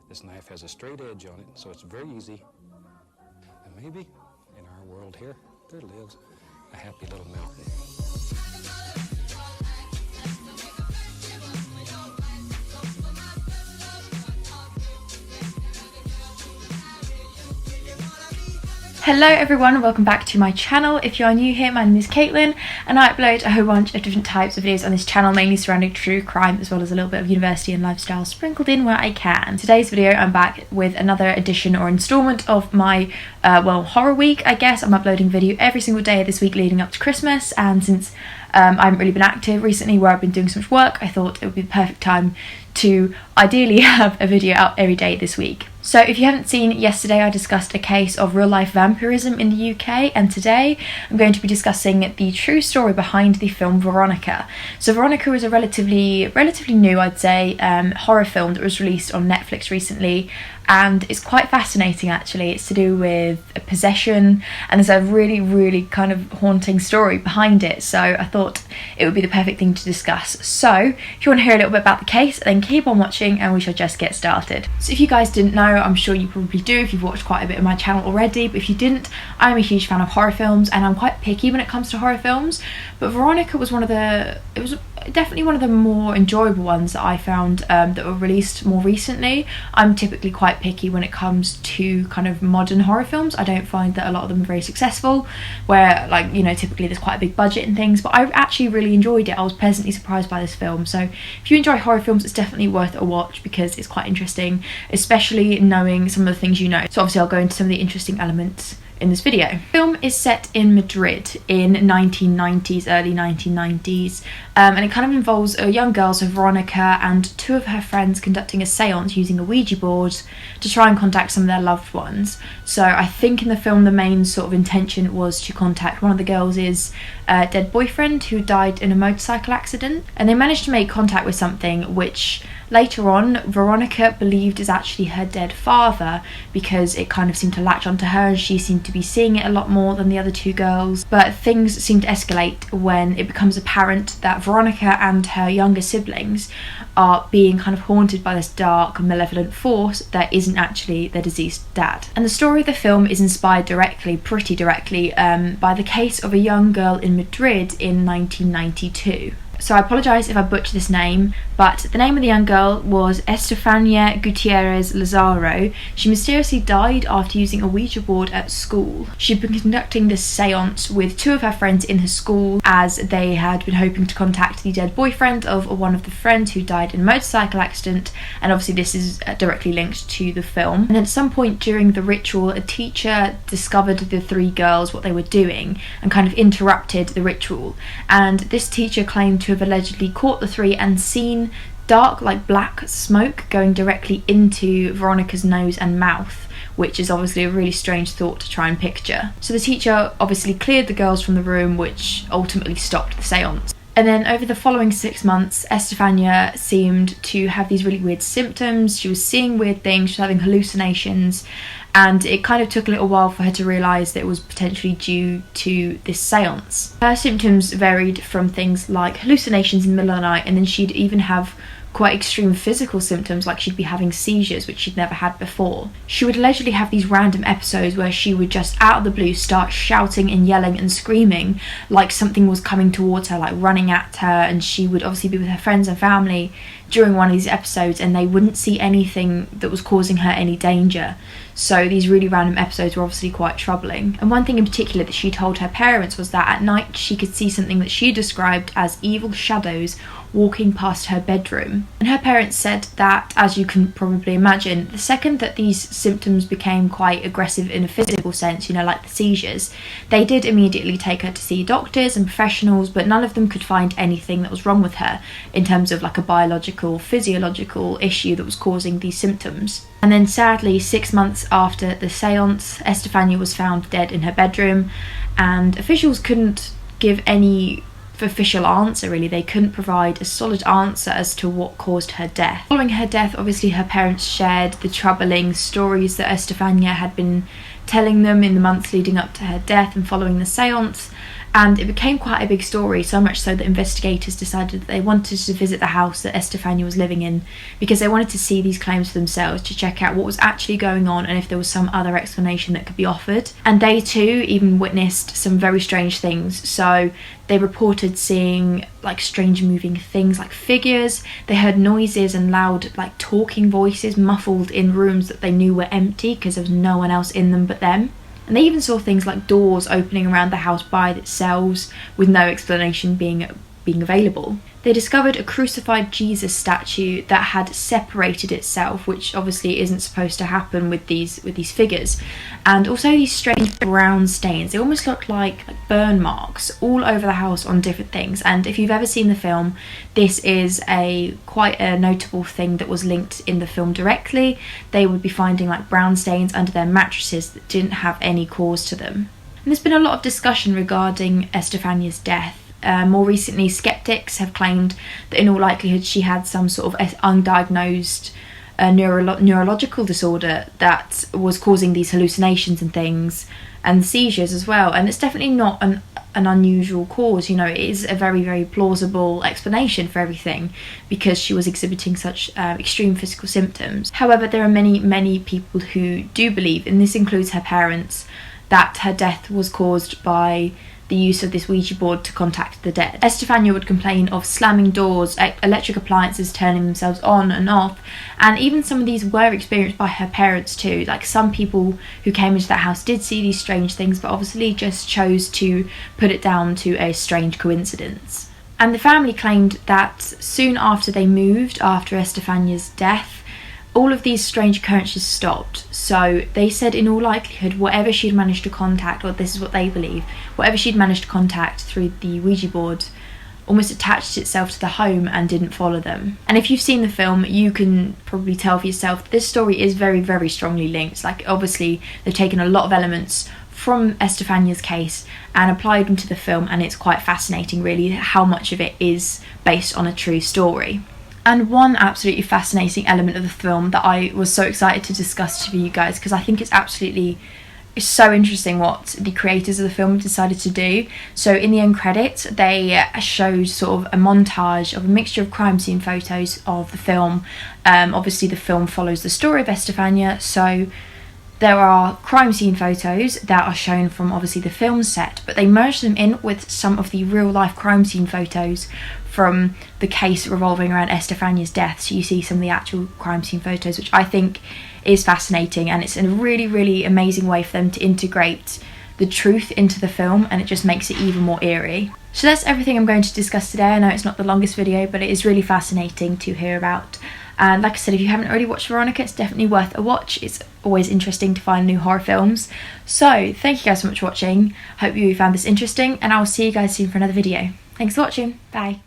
This knife has a straight edge on it, so it's very easy. And maybe in our world here, there lives a happy little mountain. Hello everyone and welcome back to my channel. If you are new here, my name is Caitlin and I upload a whole bunch of different types of videos on this channel, mainly surrounding true crime as well as a little bit of university and lifestyle sprinkled in where I can. Today's video I'm back with another edition or instalment of my horror week, I guess. I'm uploading video every single day this week leading up to Christmas, and since I haven't really been active recently where I've been doing so much work, I thought it would be the perfect time to ideally have a video out every day this week. So if you haven't seen, yesterday I discussed a case of real life vampirism in the UK, and today I'm going to be discussing the true story behind the film Veronica. So Veronica is a relatively new, I'd say, horror film that was released on Netflix recently, and it's quite fascinating actually. It's to do with possession and there's a really kind of haunting story behind it, so I thought it would be the perfect thing to discuss. So if you want to hear a little bit about the case, then keep on watching and we shall just get started. So if you guys didn't know, I'm sure you probably do if you've watched quite a bit of my channel already, but if you didn't, I'm a huge fan of horror films and I'm quite picky when it comes to horror films, but Veronica was definitely one of the more enjoyable ones that I found that were released more recently. I'm typically quite picky when it comes to kind of modern horror films. I don't find that a lot of them are very successful, where, like, you know, typically there's quite a big budget and things, but I actually really enjoyed it. I was pleasantly surprised by this film. So if you enjoy horror films, it's definitely worth a watch because it's quite interesting, especially knowing some of the things you know. So obviously I'll go into some of the interesting elements in this video. The film is set in Madrid in 1990s, early 1990s, and it kind of involves a young girl, so Veronica, and two of her friends conducting a seance using a Ouija board to try and contact some of their loved ones. So I think in the film the main sort of intention was to contact one of the girls' dead boyfriend who died in a motorcycle accident, and they managed to make contact with something which later on Veronica believed is actually her dead father, because it kind of seemed to latch onto her and she seemed to be seeing it a lot more than the other two girls. But things seem to escalate when it becomes apparent that Veronica and her younger siblings are being kind of haunted by this dark, malevolent force that isn't actually their deceased dad. And the story of the film is inspired pretty directly, by the case of a young girl in Madrid in 1992. So I apologise if I butcher this name, but the name of the young girl was Estefania Gutierrez Lazaro. She mysteriously died after using a Ouija board at school. She'd been conducting this seance with two of her friends in her school, as they had been hoping to contact the dead boyfriend of one of the friends who died in a motorcycle accident, and obviously this is directly linked to the film. And then at some point during the ritual, a teacher discovered the three girls, what they were doing, and kind of interrupted the ritual. And this teacher claimed to have allegedly caught the three and seen dark, like black smoke going directly into Veronica's nose and mouth, which is obviously a really strange thought to try and picture. So the teacher obviously cleared the girls from the room, which ultimately stopped the seance. And then over the following 6 months, Estefania seemed to have these really weird symptoms. She was seeing weird things, she was having hallucinations, and it kind of took a little while for her to realise that it was potentially due to this seance. Her symptoms varied from things like hallucinations in the middle of the night, and then she'd even have quite extreme physical symptoms, like she'd be having seizures, which she'd never had before. She would allegedly have these random episodes where she would just out of the blue start shouting and yelling and screaming like something was coming towards her, like running at her, and she would obviously be with her friends and family during one of these episodes and they wouldn't see anything that was causing her any danger. So these really random episodes were obviously quite troubling. And one thing in particular that she told her parents was that at night she could see something that she described as evil shadows walking past her bedroom. And her parents said that, as you can probably imagine, the second that these symptoms became quite aggressive in a physical sense, you know, like the seizures, they did immediately take her to see doctors and professionals, but none of them could find anything that was wrong with her in terms of like a biological, physiological issue that was causing these symptoms. And then sadly, 6 months after the seance, Estefania was found dead in her bedroom, and officials couldn't give any official answer really. They couldn't provide a solid answer as to what caused her death. Following her death, obviously her parents shared the troubling stories that Estefania had been telling them in the months leading up to her death and following the seance, And it became quite a big story, so much so that investigators decided that they wanted to visit the house that Estefania was living in because they wanted to see these claims for themselves, to check out what was actually going on and if there was some other explanation that could be offered. And they too even witnessed some very strange things. So they reported seeing like strange moving things like figures. They heard noises and loud like talking voices muffled in rooms that they knew were empty because there was no one else in them but them. And they even saw things like doors opening around the house by themselves with no explanation being available. They discovered a crucified Jesus statue that had separated itself, which obviously isn't supposed to happen with these figures, and also these strange brown stains. They almost look like burn marks all over the house on different things. And if you've ever seen the film, this is quite a notable thing that was linked in the film directly. They would be finding like brown stains under their mattresses that didn't have any cause to them. And there's been a lot of discussion regarding Estefania's death. More recently, skeptics have claimed that in all likelihood she had some sort of undiagnosed neurological disorder that was causing these hallucinations and things, and seizures as well. And it's definitely not an unusual cause, you know. It is a very, very plausible explanation for everything because she was exhibiting such extreme physical symptoms. However, there are many, many people who do believe, and this includes her parents, that her death was caused by the use of this Ouija board to contact the dead. Estefania would complain of slamming doors, electric appliances turning themselves on and off, and even some of these were experienced by her parents too. Like, some people who came into that house did see these strange things, but obviously just chose to put it down to a strange coincidence. And the family claimed that soon after they moved, after Estefania's death, all of these strange occurrences stopped. So they said in all likelihood whatever she'd managed to contact, or this is what they believe, whatever she'd managed to contact through the Ouija board almost attached itself to the home and didn't follow them. And if you've seen the film, you can probably tell for yourself this story is very, very strongly linked. Like, obviously they've taken a lot of elements from Estefania's case and applied them to the film, and it's quite fascinating really how much of it is based on a true story. And one absolutely fascinating element of the film that I was so excited to discuss to you guys, because I think it's so interesting what the creators of the film decided to do. So in the end credits, they showed sort of a montage of a mixture of crime scene photos of the film. Obviously the film follows the story of Estefania, so there are crime scene photos that are shown from obviously the film set, but they merged them in with some of the real life crime scene photos from the case revolving around Estefania's death. So you see some of the actual crime scene photos, which I think is fascinating, and it's a really, really amazing way for them to integrate the truth into the film, and it just makes it even more eerie. So that's everything I'm going to discuss today. I know it's not the longest video, but it is really fascinating to hear about. And like I said, if you haven't already watched Veronica, it's definitely worth a watch. It's always interesting to find new horror films. So thank you guys so much for watching. Hope you found this interesting, and I'll see you guys soon for another video. Thanks for watching. Bye.